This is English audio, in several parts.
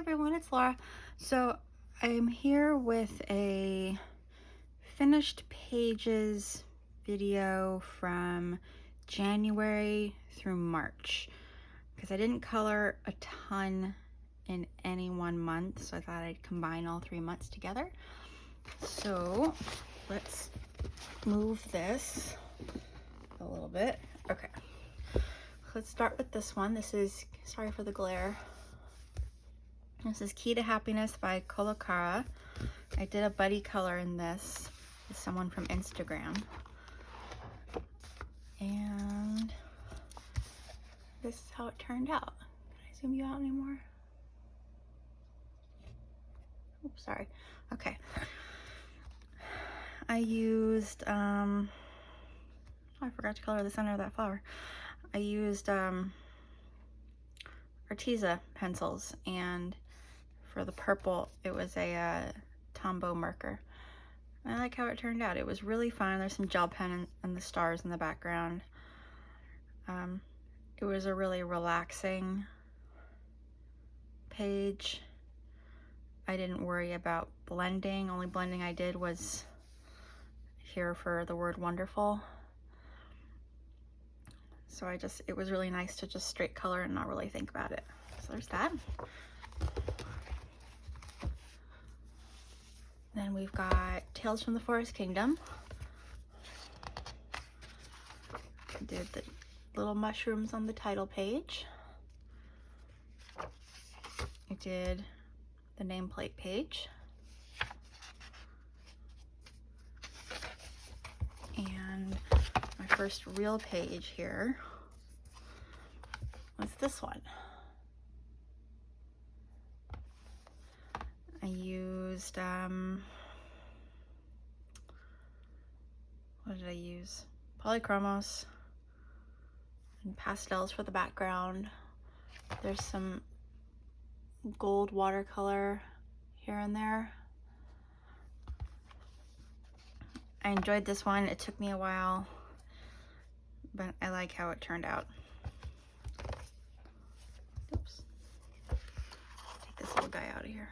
everyone, it's Laura. So I'm here with a finished pages video from January through March because I didn't color a ton in any one month, so I thought I'd combine all 3 months together. So let's move this a little bit. Okay, let's start with this one. This is, sorry for the glare, this is Key to Happiness by Kolokara. I did a buddy color in this with someone from Instagram. And this is how it turned out. Can I zoom you out anymore? Oops, sorry. Okay. I used, I forgot to color the center of that flower. I used Arteza pencils, and for the purple, it was a Tombow marker. I like how it turned out. It was really fun. There's some gel pen and the stars in the background. It was a really relaxing page. I didn't worry about blending. Only blending I did was here for the word wonderful. So it was really nice to just straight color and not really think about it. So there's that. Then we've got Tales from the Forest Kingdom. I did the little mushrooms on the title page. I did the nameplate page. And my first real page here was this one. I used, what did I use? Polychromos and pastels for the background. There's some gold watercolor here and there. I enjoyed this one. It took me a while, but I like how it turned out. Oops. Take this little guy out of here.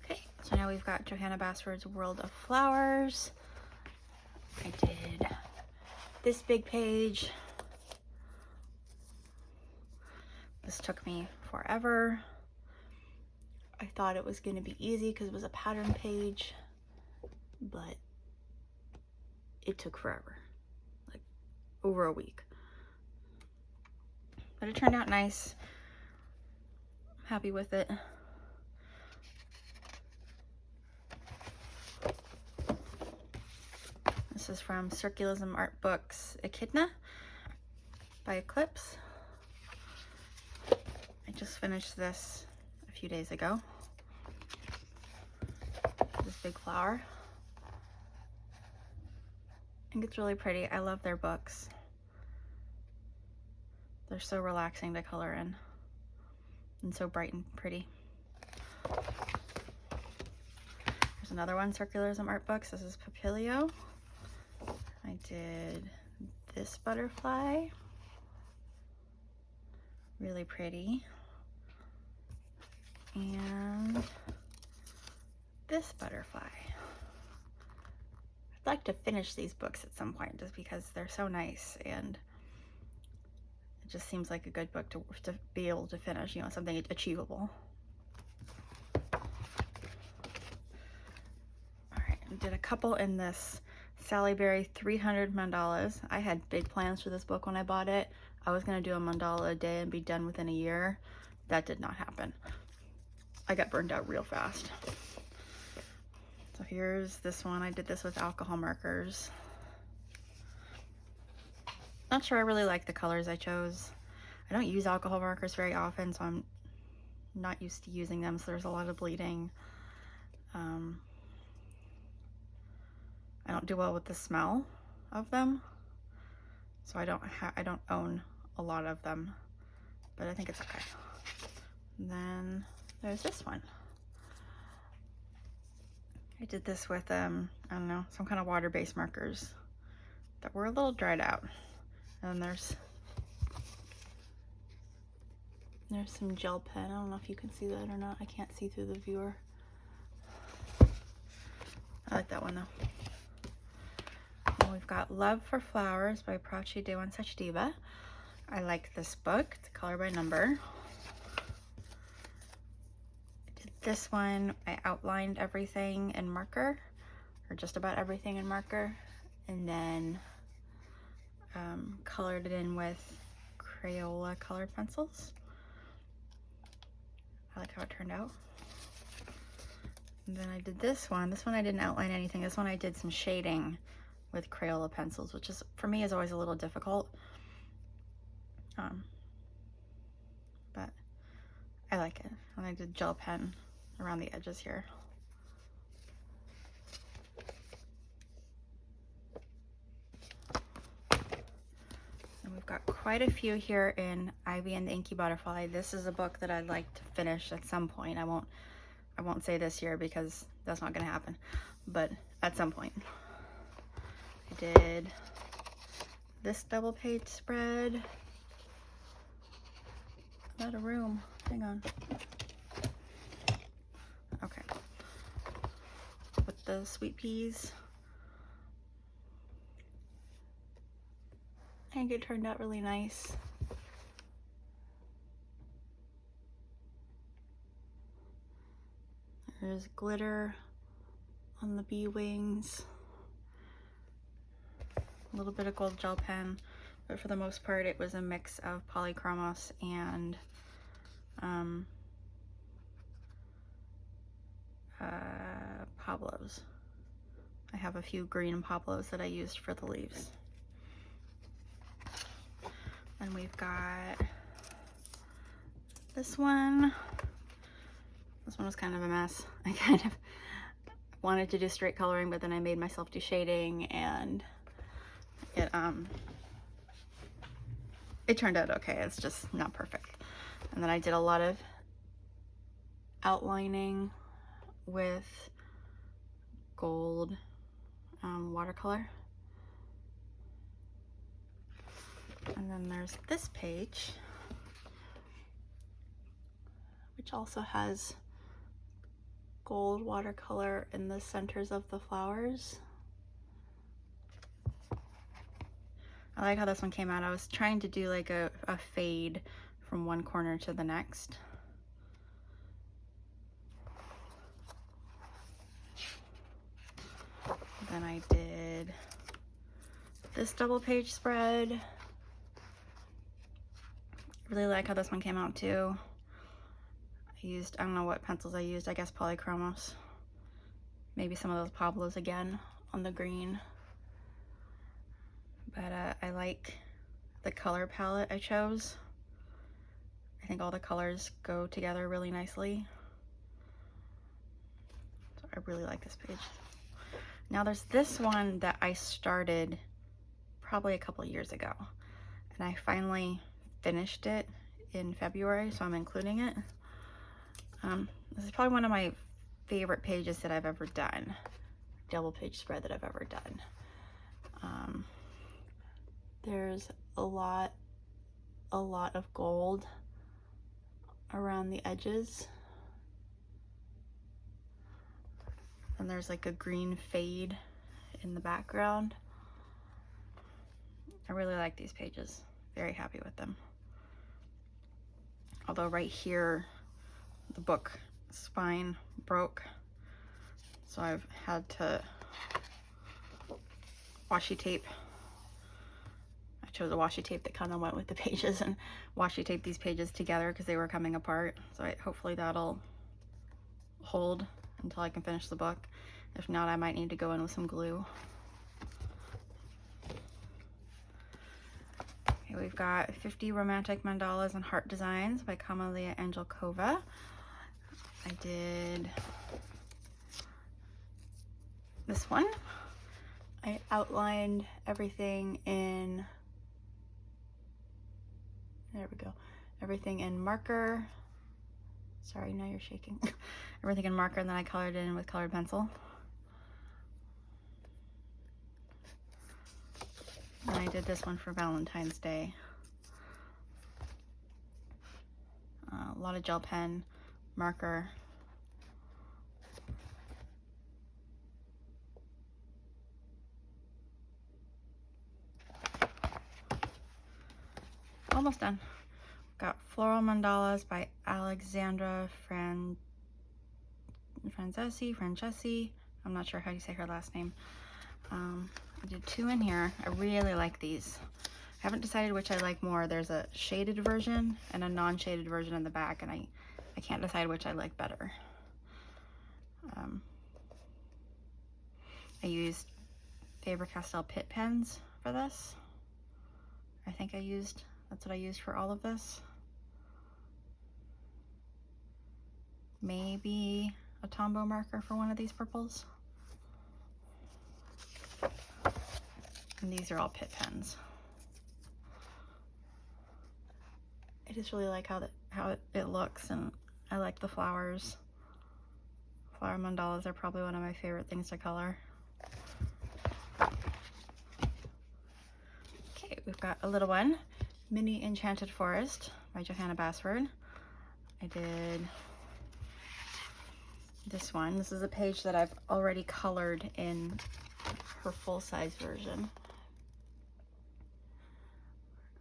Okay, so now we've got Johanna Basford's World of Flowers. I did this big page. This took me forever. I thought it was going to be easy because it was a pattern page, but it took forever, like over a week. But it turned out nice. I'm happy with it. This is from Circulism Art Books Echidna by Eclipse. I just finished this a few days ago. This big flower. I think it's really pretty. I love their books. They're so relaxing to color in and so bright and pretty. There's another one, Circularism Art Books. This is Papilio. I did this butterfly. Really pretty. And this butterfly. I'd like to finish these books at some point just because they're so nice, and it just seems like a good book to be able to finish, you know, something achievable. All right, I did a couple in this Sally Berry 300 mandalas. I had big plans for this book when I bought it. I was gonna do a mandala a day and be done within a year. That did not happen. I got burned out real fast. So here's this one. I did this with alcohol markers. Not sure I really like the colors I chose. I don't use alcohol markers very often, so I'm not used to using them, so there's a lot of bleeding. I don't do well with the smell of them, so I don't own a lot of them, but I think it's okay. And then there's this one. I did this with, I don't know, some kind of water-based markers that were a little dried out. And there's some gel pen. I don't know if you can see that or not. I can't see through the viewer. I like that one though. And we've got Love for Flowers by Prachi Dewan Sachdeva. I like this book. It's color by number. I did this one. I outlined everything in marker, or just about everything in marker, and then colored it in with Crayola color pencils. I like how it turned out. And then I did this one. This one I didn't outline anything. This one I did some shading with Crayola pencils, which is, for me, is always a little difficult. But I like it. And I did gel pen around the edges here. And we've got quite a few here in Ivy and the Inky Butterfly. This is a book that I'd like to finish at some point. I won't say this year because that's not going to happen, but at some point. I did this double page spread. I'm out of room. Hang on. Okay. With the sweet peas. I think it turned out really nice. There's glitter on the bee wings. A little bit of gold gel pen, but for the most part it was a mix of polychromos and Pablos. I have a few green Pablos that I used for the leaves. And we've got this one. This one was kind of a mess. I kind of wanted to do straight coloring, but then I made myself do shading, and it turned out okay. It's just not perfect. And then I did a lot of outlining with gold watercolor. And then there's this page, which also has gold watercolor in the centers of the flowers. I like how this one came out. I was trying to do like a fade from one corner to the next. Then I did this double page spread. Really like how this one came out too. I don't know what pencils I used, I guess polychromos. Maybe some of those Pablos again on the green. But I like the color palette I chose. I think all the colors go together really nicely. So I really like this page. Now there's this one that I started probably a couple years ago, and I finally finished it in February, so I'm including it. This is probably one of my favorite pages that I've ever done, double page spread that I've ever done. There's a lot of gold around the edges, and there's like a green fade in the background. I really like these pages, very happy with them. Although right here the book spine broke, so I've had to washi tape. I chose a washi tape that kind of went with the pages and washi tape these pages together because they were coming apart. So hopefully that'll hold until I can finish the book. If not, I might need to go in with some glue. Okay, we've got 50 Romantic Mandalas and Heart Designs by Kamalia Angelkova. I did this one. I outlined everything in, there we go, everything in marker. Sorry, now you're shaking. Everything in marker, and then I colored it in with colored pencil. And I did this one for Valentine's Day. A lot of gel pen, marker. Almost done. Got Floral Mandalas by Alexandra Francesi. I'm not sure how you say her last name. I did 2 in here. I really like these. I haven't decided which I like more. There's a shaded version and a non-shaded version in the back, and I can't decide which I like better. I used Faber-Castell Pitt pens for this. That's what I used for all of this. Maybe a Tombow marker for one of these purples. And these are all Pitt pens. I just really like how it looks, and I like the flowers. Flower mandalas are probably one of my favorite things to color. Okay, we've got a little one, Mini Enchanted Forest by Johanna Basford. I did this one. This is a page that I've already colored in her full-size version.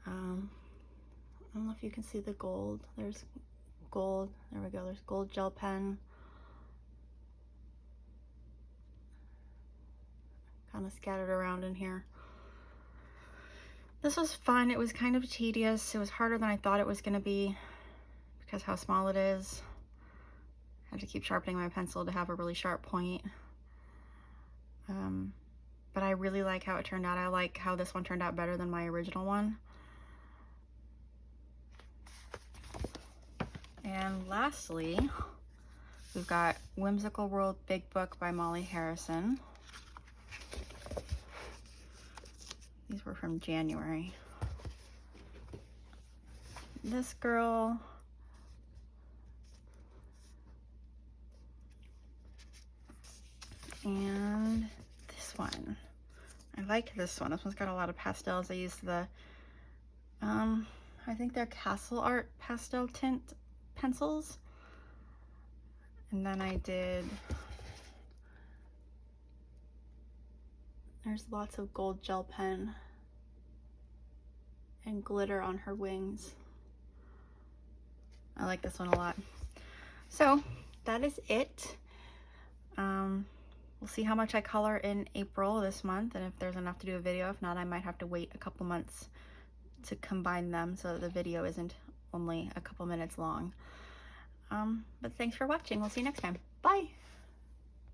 I don't know if you can see the gold. There's gold. There we go. There's gold gel pen. Kind of scattered around in here. This was fun. It was kind of tedious. It was harder than I thought it was going to be because how small it is. I had to keep sharpening my pencil to have a really sharp point. But I really like how it turned out. I like how this one turned out better than my original one. And lastly, we've got Whimsical World Big Book by Molly Harrison. These were from January. This girl, and this one. I like this one. This one's got a lot of pastels. I used the, I think they're Castle Art pastel tint pencils. And then I did, there's lots of gold gel pen and glitter on her wings. I like this one a lot. So that is it. We'll see how much I color in April this month, and if there's enough to do a video. If not, I might have to wait a couple months to combine them so that the video isn't only a couple minutes long. But thanks for watching. We'll see you next time. Bye!